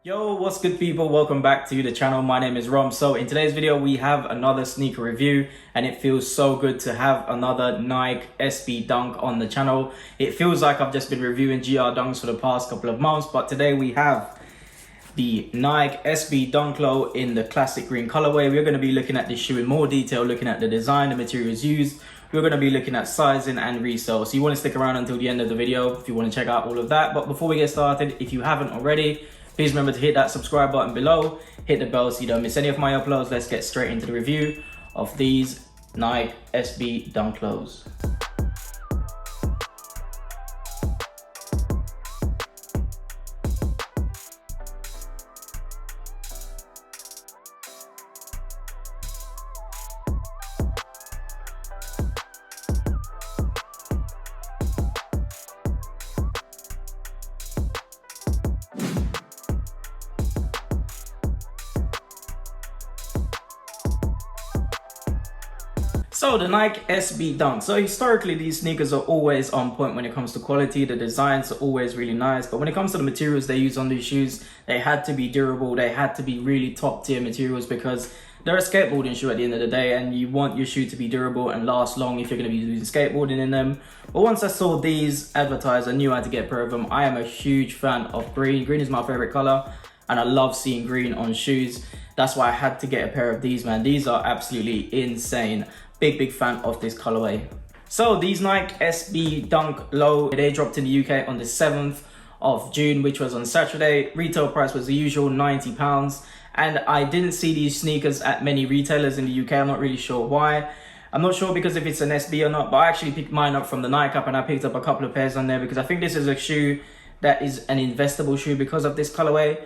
Yo, what's good people? Welcome back to the channel. My name is Rom. So in today's video, we have another sneaker review and it feels so good to have another Nike SB Dunk on the channel. It feels like I've just been reviewing GR Dunks for the past couple of months, but today we have the Nike SB Dunk Low in the classic green colorway. We're going to be looking at this shoe in more detail, looking at the design, the materials used. We're going to be looking at sizing and resale. So you want to stick around until the end of the video if you want to check out all of that. But before we get started, if you haven't already, please remember to hit that subscribe button below, hit the bell so you don't miss any of my uploads. Let's get straight into the review of these Nike SB Dunk Lows. So the Nike SB Dunk. So historically, these sneakers are always on point when it comes to quality. The designs are always really nice, but when it comes to the materials they use on these shoes, they had to be durable. They had to be really top tier materials because they're a skateboarding shoe at the end of the day, and you want your shoe to be durable and last long if you're going to be using skateboarding in them. But once I saw these advertised, I knew I had to get a pair of them. I am a huge fan of green. Green is my favorite color, and I love seeing green on shoes. That's why I had to get a pair of these, man. These are absolutely insane. Big fan of this colorway. So these Nike SB Dunk Low, they dropped in the UK on the 7th of June, which was on Saturday. Retail price was the usual £90, and I didn't see these sneakers at many retailers in the UK. I'm not really sure why. I'm not sure because if it's an SB or not, but I actually picked mine up from the Nike app and I picked up a couple of pairs on there because I think this is a shoe that is an investable shoe because of this colorway.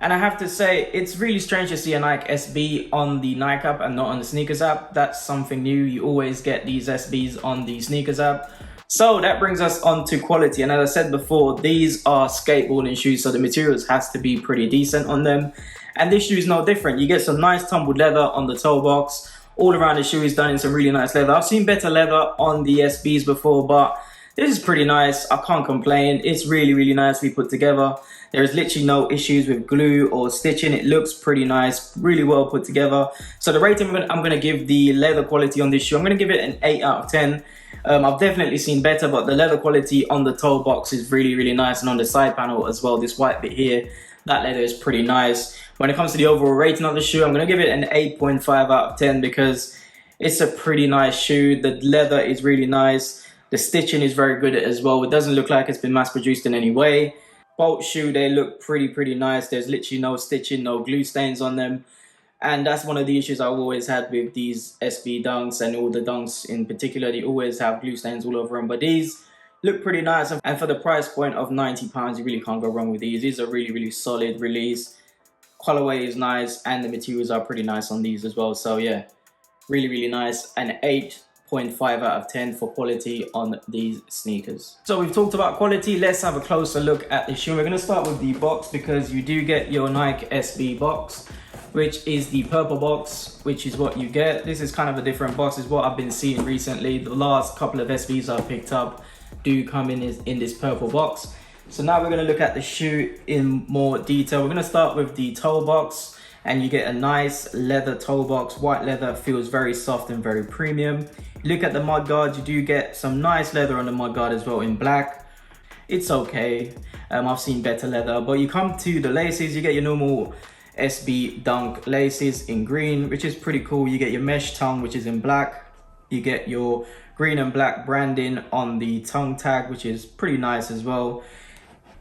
And I have to say, it's really strange to see a Nike SB on the Nike app and not on the sneakers app. That's something new. You always get these SBs on the sneakers app. So that brings us on to quality. And as I said before, these are skateboarding shoes, so the materials has to be pretty decent on them. And this shoe is no different. You get some nice tumbled leather on the toe box. All around the shoe is done in some really nice leather. I've seen better leather on the SBs before, but this is pretty nice. I can't complain. It's really nicely put together. There is literally no issues with glue or stitching. It looks pretty nice, really well put together. So the rating I'm going to give the leather quality on this shoe, I'm going to give it an 8 out of 10. I've definitely seen better, but the leather quality on the toe box is really nice, and on the side panel as well, this white bit here, that leather is pretty nice. When it comes to the overall rating of the shoe, I'm going to give it an 8.5 out of 10 because it's a pretty nice shoe. The leather is really nice. The stitching is very good as well. It doesn't look like it's been mass produced in any way. Bolt shoe, they look pretty nice. There's literally no stitching, no glue stains on them. And that's one of the issues I've always had with these SB Dunks and all the Dunks in particular. They always have glue stains all over them. But these look pretty nice. And for the price point of £90, you really can't go wrong with these. These are really solid release. Colorway is nice and the materials are pretty nice on these as well. So yeah, really nice. And 8.5 out of 10 for quality on these sneakers. So we've talked about quality. Let's have a closer look at the shoe. We're going to start with the box because you do get your Nike SB box, which is the purple box, which is what you get. This is kind of a different box, is what I've been seeing recently. The last couple of SBs I've picked up do come in this purple box. So now we're going to look at the shoe in more detail. We're going to start with the toe box, and you get a nice leather toe box. White leather, feels very soft and very premium. Look at the mud guard. You do get some nice leather on the mud guard as well in black. It's okay. I've seen better leather. But you come to the laces, you get your normal SB Dunk laces in green, which is pretty cool. You get your mesh tongue, which is in black. You get your green and black branding on the tongue tag, which is pretty nice as well.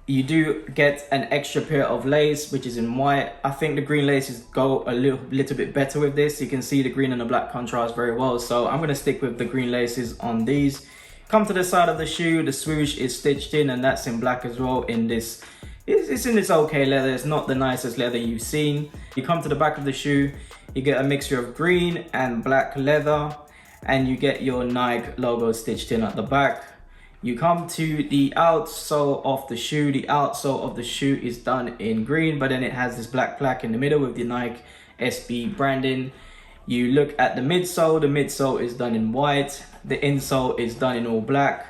You do get an extra pair of lace, which is in white. I think the green laces go a little bit better with this. You can see the green and the black contrast very well. So I'm going to stick with the green laces on these. Come to the side of the shoe. The swoosh is stitched in, and that's in black as well in this. It's in this okay leather. It's not the nicest leather you've seen. You come to the back of the shoe. You get a mixture of green and black leather, and you get your Nike logo stitched in at the back. You come to the outsole of the shoe. The outsole of the shoe is done in green, but then it has this black plaque in the middle with the Nike SB branding. You look at the midsole is done in white. The insole is done in all black.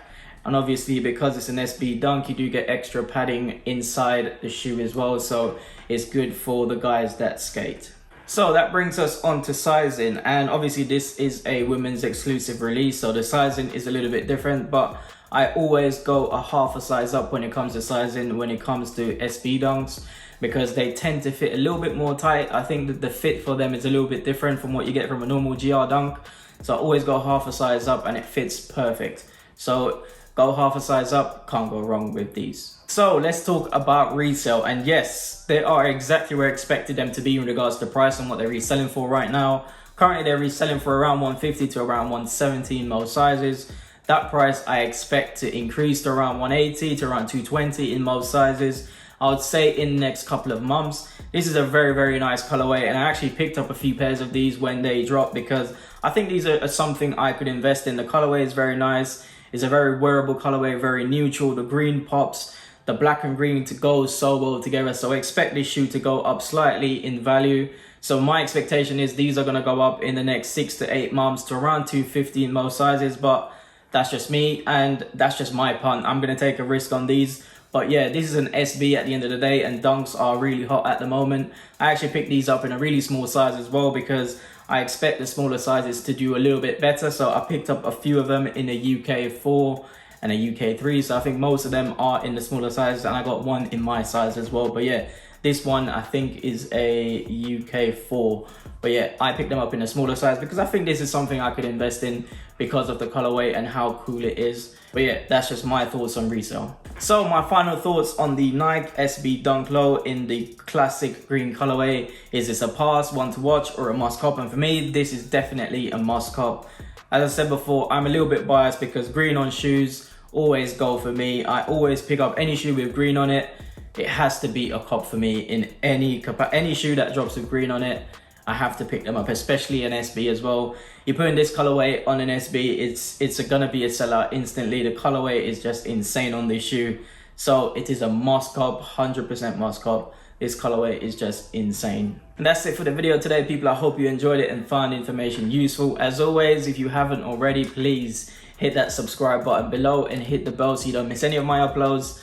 And obviously because it's an SB Dunk, you do get extra padding inside the shoe as well, so it's good for the guys that skate. So that brings us on to sizing, and obviously this is a women's exclusive release, so the sizing is a little bit different, but I always go a half a size up when it comes to sizing when it comes to SB Dunks, because they tend to fit a little bit more tight. I think that the fit for them is a little bit different from what you get from a normal GR Dunk, so I always go half a size up and it fits perfect. So go half a size up, can't go wrong with these. So let's talk about resale, and yes, they are exactly where I expected them to be in regards to price and what they're reselling for right now. Currently they're reselling for around 150 to around 170 in most sizes. That price I expect to increase to around 180 to around 220 in most sizes. I would say in the next couple of months. This is a very nice colorway, and I actually picked up a few pairs of these when they dropped because I think these are something I could invest in. The colorway is very nice. It's a very wearable colorway, very neutral. The green pops. The black and green to go so well together, so I expect this shoe to go up slightly in value. So my expectation is these are going to go up in the next 6 to 8 months to around 250 in most sizes, but that's just me and that's just my punt. I'm going to take a risk on these. But yeah, this is an SB at the end of the day, and Dunks are really hot at the moment. I actually picked these up in a really small size as well because I expect the smaller sizes to do a little bit better. So I picked up a few of them in a UK 4 and a UK 3, so I think most of them are in the smaller sizes, and I got one in my size as well. But yeah, this one I think is a UK 4, but yeah, I picked them up in a smaller size because I think this is something I could invest in because of the colorway and how cool it is. But yeah, that's just my thoughts on resale. So my final thoughts on the Nike SB Dunk Low in the classic green colorway. Is this a pass, one to watch, or a must cop? And for me, this is definitely a must cop. As I said before, I'm a little bit biased because green on shoes always go for me. I always pick up any shoe with green on it. It has to be a cop for me in any shoe that drops with green on it. I have to pick them up, especially an SB as well. You put in this colorway on an SB, it's gonna be a sellout instantly. The colorway is just insane on this shoe, so it is a must cop, 100% must cop. This colorway is just insane. And that's it for the video today, people. I hope you enjoyed it and found information useful. As always, if you haven't already, please hit that subscribe button below and hit the bell so you don't miss any of my uploads.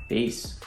Peace.